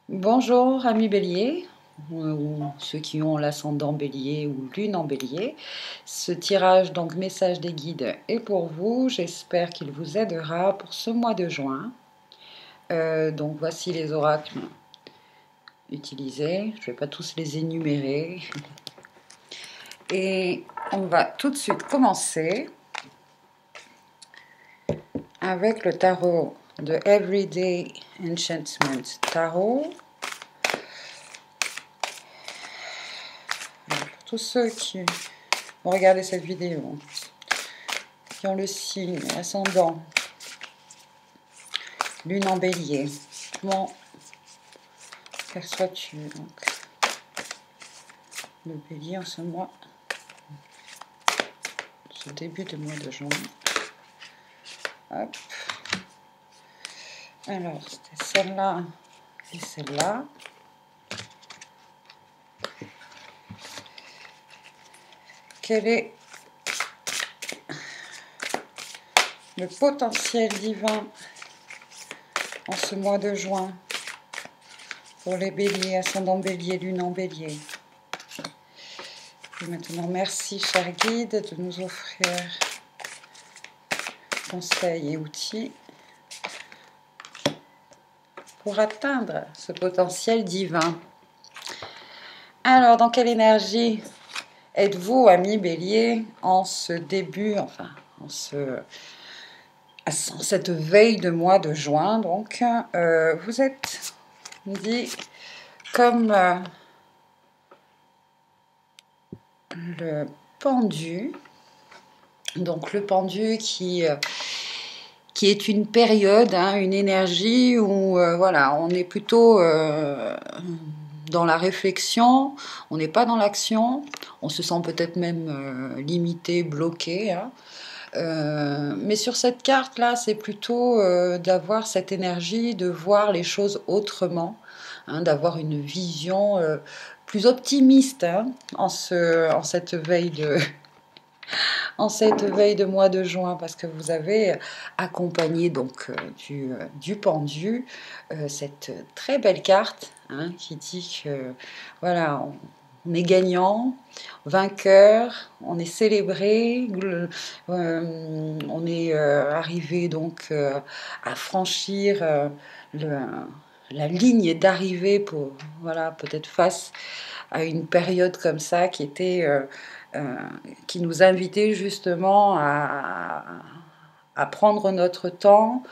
Bonjour amis bélier, ou ceux qui ont l'ascendant bélier ou lune en bélier. Ce tirage, donc message des guides, est pour vous. J'espère qu'il vous aidera pour ce mois de juin. Donc voici les oracles utilisés. Je ne vais pas tous les énumérer. Et on va tout de suite commencer avec le tarot de Everyday Enchantment Tarot. Pour tous ceux qui vont regarder cette vidéo, qui ont le signe ascendant lune en bélier, comment perçois-tu donc le bélier en ce mois, ce début de mois de juin? Hop. Alors, c'était celle-là et celle-là. Quel est le potentiel divin en ce mois de juin pour les béliers, ascendant bélier, lune en bélier? Et maintenant, merci cher guide de nous offrir conseils et outils pour atteindre ce potentiel divin. Alors, dans quelle énergie êtes-vous, amis bélier, en ce début, enfin, en cette veille de mois de juin? Donc, vous êtes dit comme le pendu. Donc, le pendu qui est une période, une énergie où voilà, on est plutôt dans la réflexion, on n'est pas dans l'action, on se sent peut-être même limité, bloqué. Mais sur cette carte-là, c'est plutôt d'avoir cette énergie, de voir les choses autrement, d'avoir une vision plus optimiste en cette veille de mois de juin, parce que vous avez accompagné donc du pendu cette très belle carte qui dit que voilà, on est gagnant, vainqueur, on est célébré, on est arrivé donc à franchir la ligne d'arrivée pour voilà, peut-être face à une période comme ça qui était qui nous invitait justement à prendre notre temps,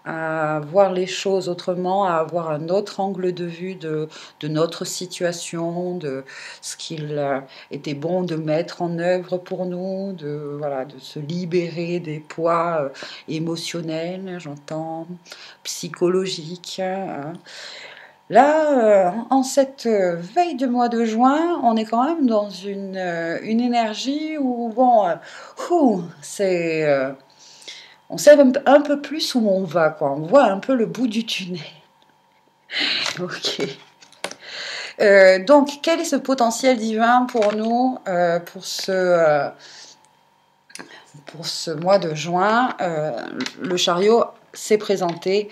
à voir les choses autrement, à avoir un autre angle de vue de notre situation, de ce qu'il était bon de mettre en œuvre pour nous, voilà, de se libérer des poids émotionnels, j'entends, psychologiques. Là, en cette veille de mois de juin, on est quand même dans une énergie où, bon, on sait un peu plus où on va, quoi. On voit un peu le bout du tunnel. Ok. Donc, quel est ce potentiel divin pour nous, pour ce mois de juin? Le chariot s'est présenté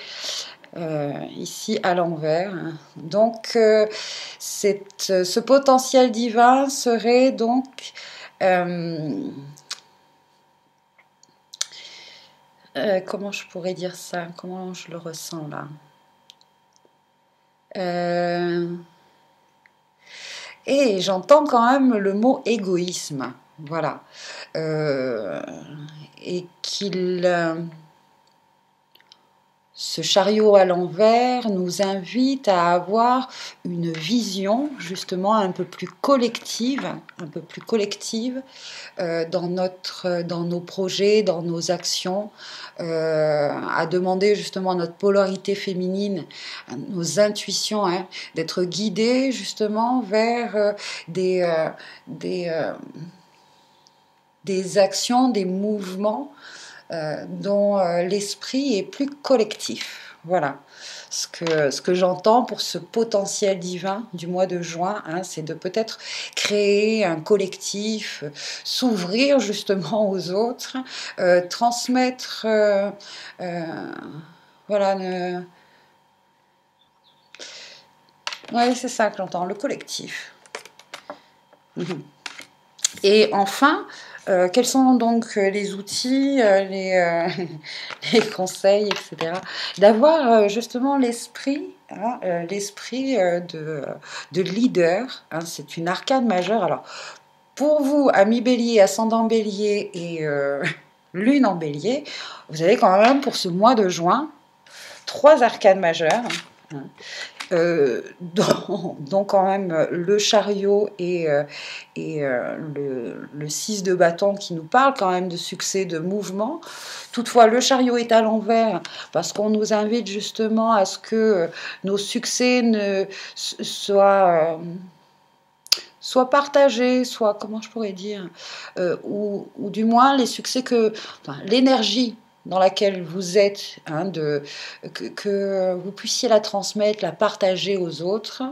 ici à l'envers. Donc, ce potentiel divin serait donc comment je pourrais dire ça? Comment je le ressens là? Et j'entends quand même le mot égoïsme, voilà, et ce chariot à l'envers nous invite à avoir une vision justement un peu plus collective dans nos projets, dans nos actions, à demander justement à notre polarité féminine, à nos intuitions, d'être guidées justement vers des actions, des mouvements dont l'esprit est plus collectif. Voilà. Ce que j'entends pour ce potentiel divin du mois de juin, c'est de peut-être créer un collectif, s'ouvrir justement aux autres, transmettre voilà, Oui, c'est ça que j'entends, le collectif. Mhm. Et enfin, quels sont donc les outils, les conseils, etc. D'avoir justement l'esprit, hein, l'esprit de leader. Hein, c'est une arcane majeure. Alors, pour vous, amis bélier, ascendant bélier et lune en bélier, vous avez quand même pour ce mois de juin 3 arcanes majeures. Hein, dont quand même le chariot et le 6 de bâton qui nous parle quand même de succès, de mouvement. Toutefois, le chariot est à l'envers parce qu'on nous invite justement à ce que nos succès ne soient... soit partagés, soit, comment je pourrais dire, ou du moins les succès que, enfin, l'énergie dans laquelle vous êtes, hein, que vous puissiez la transmettre, la partager aux autres.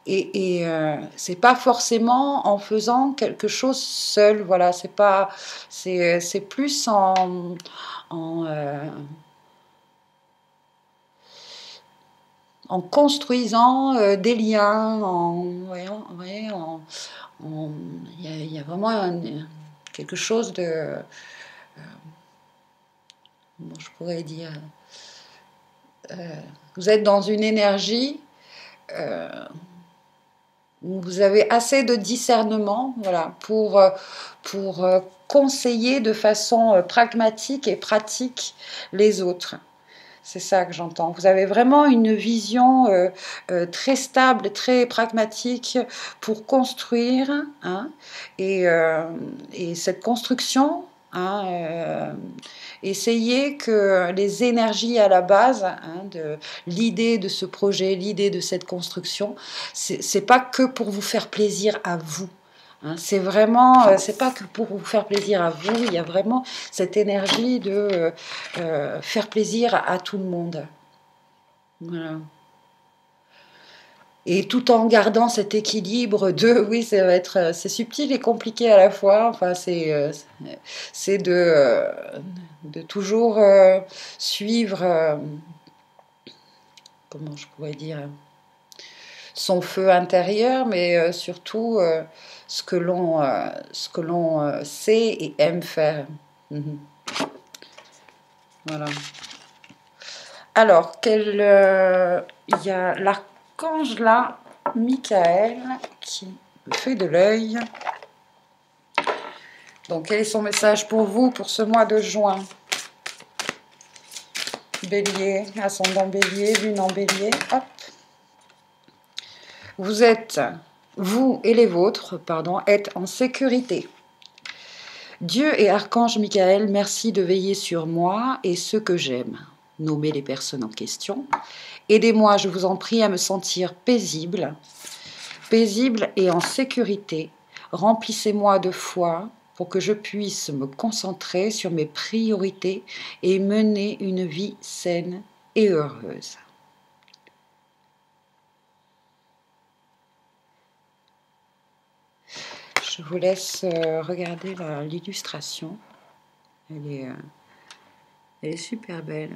C'est pas forcément en faisant quelque chose seul, voilà, c'est pas, c'est plus en, en construisant des liens, il y a vraiment quelque chose de, bon, je pourrais dire, vous êtes dans une énergie où vous avez assez de discernement, voilà, pour conseiller de façon pragmatique et pratique les autres. C'est ça que j'entends. Vous avez vraiment une vision très stable, très pragmatique pour construire, hein, et cette construction, hein, essayez que les énergies à la base, hein, de l'idée de ce projet, l'idée de cette construction, c'est pas que pour vous faire plaisir à vous. Hein, c'est vraiment, c'est pas que pour vous faire plaisir à vous, il y a vraiment cette énergie de faire plaisir à tout le monde. Voilà. Et tout en gardant cet équilibre de, oui, ça va être, c'est subtil et compliqué à la fois. Enfin, c'est de toujours suivre, comment je pourrais dire, son feu intérieur, mais surtout ce que l'on sait et aime faire. Mhm. Voilà. Alors, il y a l'archange là, Michael, qui me fait de l'œil. Donc, quel est son message pour vous pour ce mois de juin? Bélier, ascendant bélier, lune en bélier. Hop. Vous et les vôtres, pardon, êtes en sécurité. Dieu et archange Michael, merci de veiller sur moi et ceux que j'aime. Nommez les personnes en question. Aidez-moi, je vous en prie, à me sentir paisible et en sécurité. Remplissez-moi de foi pour que je puisse me concentrer sur mes priorités et mener une vie saine et heureuse. Je vous laisse regarder l'illustration. Elle est super belle.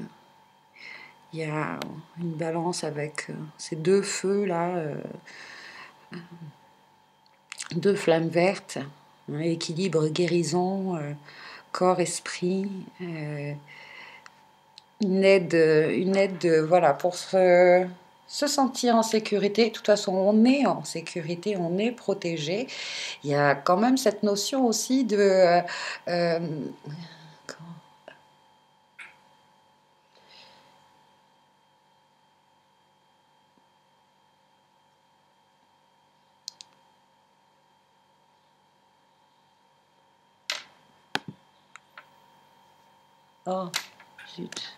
Il y a une balance avec ces deux feux là, deux flammes vertes, hein, équilibre, guérison, corps, esprit, une aide, voilà, pour se sentir en sécurité. De toute façon, on est en sécurité, on est protégé. Il y a quand même cette notion aussi de oh, zut.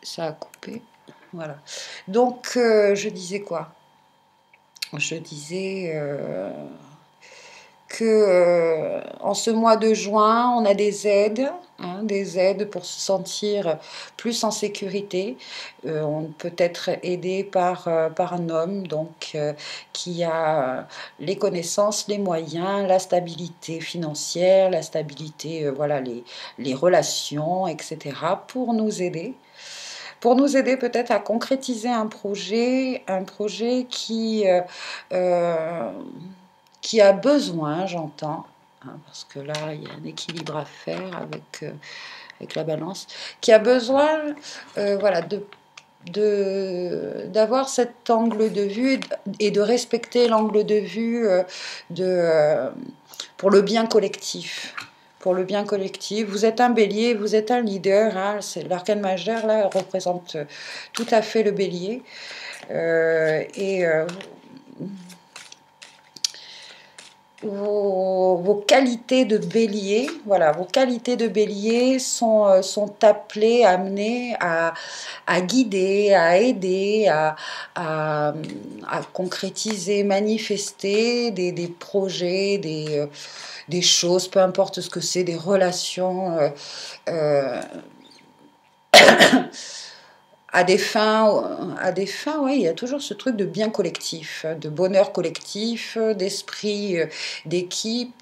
Ça a coupé. Voilà. Donc, je disais quoi? Je disais que en ce mois de juin, on a des aides, hein, des aides pour se sentir plus en sécurité. On peut être aidé par un homme donc qui a les connaissances, les moyens, la stabilité financière, la stabilité, voilà, les relations, etc. pour nous aider. Pour nous aider peut-être à concrétiser un projet qui a besoin, j'entends, hein, parce que là, il y a un équilibre à faire avec la balance, qui a besoin voilà, d'avoir cet angle de vue et de respecter l'angle de vue pour le bien collectif. Pour le bien collectif. Vous êtes un bélier, vous êtes un leader. Hein, l'arcane majeur, là, représente tout à fait le bélier. Vos qualités de bélier, voilà, vos qualités de bélier sont appelées, amenées à guider, à aider, à concrétiser, manifester des projets, des choses, peu importe ce que c'est, des relations à des fins, ouais, il y a toujours ce truc de bien collectif, de bonheur collectif, d'esprit d'équipe,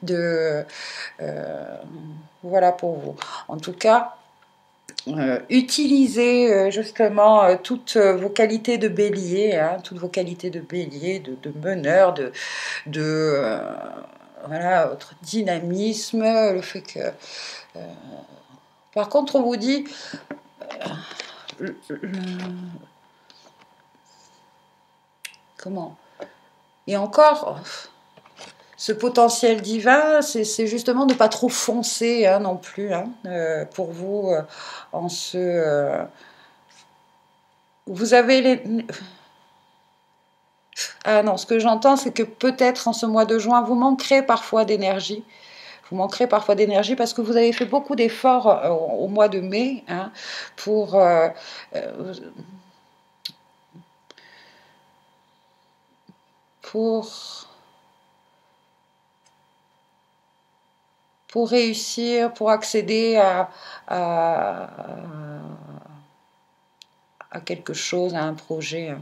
voilà pour vous. En tout cas, utilisez justement toutes vos qualités de bélier, hein, toutes vos qualités de bélier, de meneur, voilà, votre dynamisme, le fait que... par contre, on vous dit... comment? Et encore, ce potentiel divin, c'est justement de ne pas trop foncer hein, non plus, hein, pour vous, en ce... vous avez les... Ah non, ce que j'entends, c'est que peut-être en ce mois de juin, vous manquerez parfois d'énergie. Vous manquerez parfois d'énergie parce que vous avez fait beaucoup d'efforts au mois de mai hein, pour réussir, pour accéder à quelque chose, à un projet.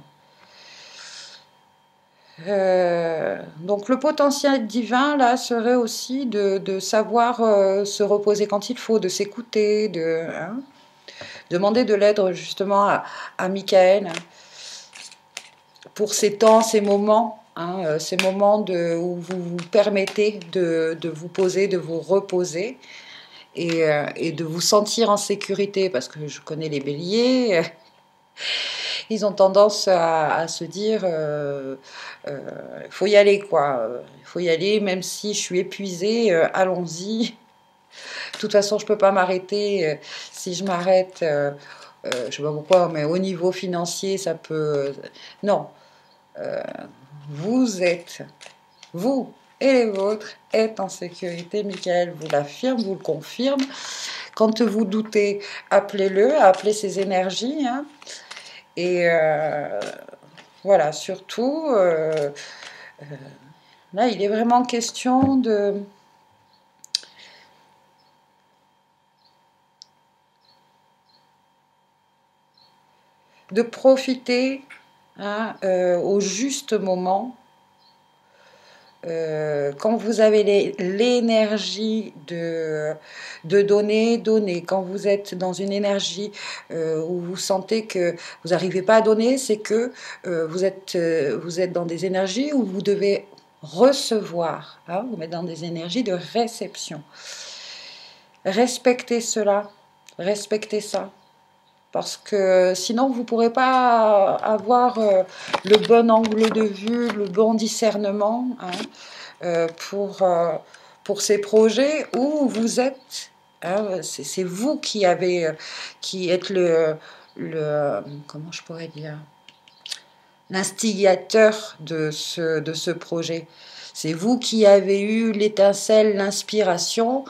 Donc le potentiel divin là serait aussi de savoir se reposer quand il faut, de s'écouter, hein, demander de l'aide justement à Michael pour ces temps, ces moments, hein, ces moments où vous vous permettez de vous poser, de vous reposer et de vous sentir en sécurité parce que je connais les béliers. Ils ont tendance à se dire faut y aller quoi, il faut y aller même si je suis épuisée, allons-y. De toute façon je peux pas m'arrêter, si je m'arrête je sais pas pourquoi mais au niveau financier ça peut non, vous et les vôtres êtes en sécurité. Michael vous l'affirme, vous le confirme. Quand vous doutez, appelez-le, appelez ses énergies hein. Et voilà, surtout, là, il est vraiment question de profiter hein, au juste moment. Quand vous avez l'énergie de donner. Quand vous êtes dans une énergie où vous sentez que vous n'arrivez pas à donner, c'est que vous êtes dans des énergies où vous devez recevoir, hein, vous êtes dans des énergies de réception. Respectez cela, respectez ça. Parce que sinon, vous ne pourrez pas avoir le bon angle de vue, le bon discernement hein, pour ces projets où vous êtes. Hein, c'est vous qui êtes comment je pourrais dire, l'instigateur de ce projet. C'est vous qui avez eu l'étincelle, l'inspiration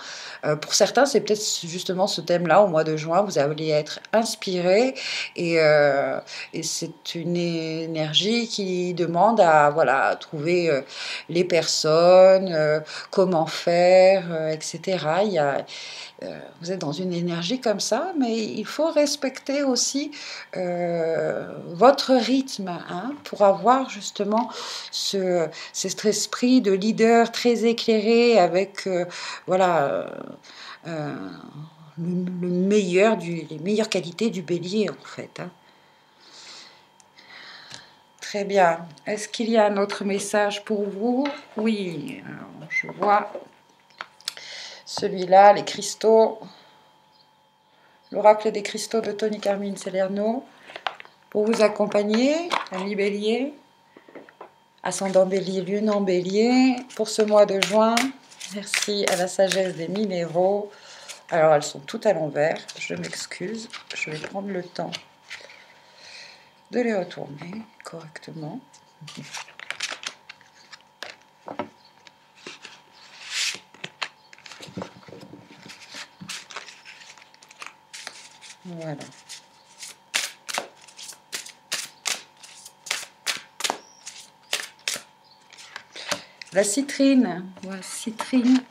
Pour certains, c'est peut-être justement ce thème-là, au mois de juin, vous allez être inspiré et c'est une énergie qui demande à voilà, trouver les personnes, comment faire, etc. Vous êtes dans une énergie comme ça, mais il faut respecter aussi votre rythme hein, pour avoir justement cet esprit de leader très éclairé avec voilà, euh, le meilleur les meilleures qualités du bélier en fait. Hein. Très bien. Est-ce qu'il y a un autre message pour vous? Oui, alors, je vois celui-là, les cristaux. L'oracle des cristaux de Tony Carmine Salerno pour vous accompagner, ami Bélier, ascendant Bélier, lune en Bélier, pour ce mois de juin. Merci à la sagesse des minéraux. Alors, elles sont toutes à l'envers. Je m'excuse. Je vais prendre le temps de les retourner correctement. Voilà. La citrine. Voilà, citrine.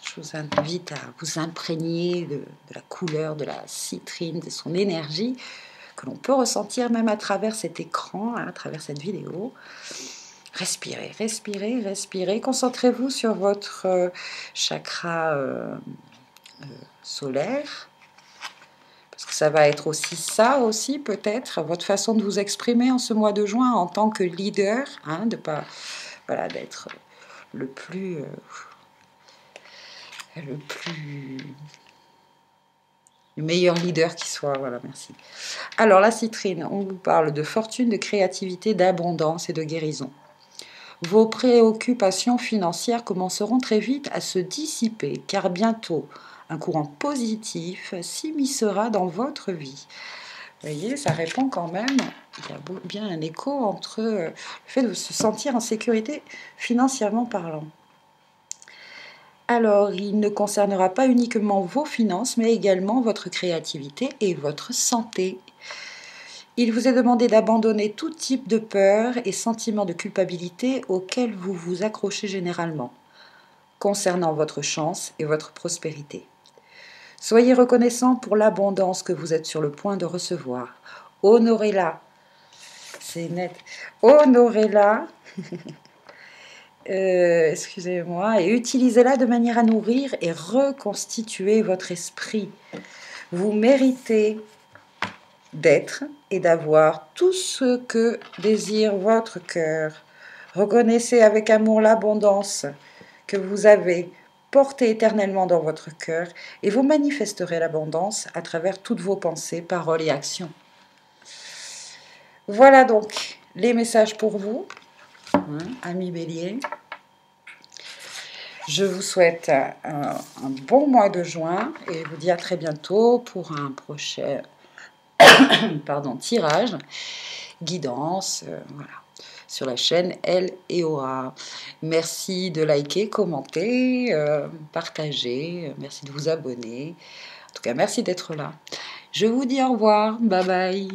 Je vous invite à vous imprégner de la couleur de la citrine, de son énergie, que l'on peut ressentir même à travers cet écran, à travers cette vidéo. Respirez, respirez, respirez. Concentrez-vous sur votre chakra solaire. Parce que ça va être aussi ça, aussi peut-être, votre façon de vous exprimer en ce mois de juin en tant que leader, hein, de pas, voilà, d'être le meilleur leader qui soit, voilà, merci. Alors, la citrine, on vous parle de fortune, de créativité, d'abondance et de guérison. Vos préoccupations financières commenceront très vite à se dissiper, car bientôt, un courant positif s'immiscera dans votre vie. Vous voyez, ça répond quand même, il y a bien un écho entre le fait de se sentir en sécurité financièrement parlant. Alors, il ne concernera pas uniquement vos finances, mais également votre créativité et votre santé. Il vous est demandé d'abandonner tout type de peur et sentiment de culpabilité auxquels vous vous accrochez généralement, concernant votre chance et votre prospérité. Soyez reconnaissant pour l'abondance que vous êtes sur le point de recevoir. Honorez-la. C'est net. Honorez-la. Excusez-moi, et utilisez-la de manière à nourrir et reconstituer votre esprit. Vous méritez d'être et d'avoir tout ce que désire votre cœur. Reconnaissez avec amour l'abondance que vous avez portée éternellement dans votre cœur et vous manifesterez l'abondance à travers toutes vos pensées, paroles et actions. Voilà donc les messages pour vous. Amis Bélier, je vous souhaite un bon mois de juin et vous dis à très bientôt pour un prochain tirage, guidance, voilà, sur la chaîne Elle et Aura. Merci de liker, commenter, partager, merci de vous abonner. En tout cas, merci d'être là. Je vous dis au revoir, bye bye.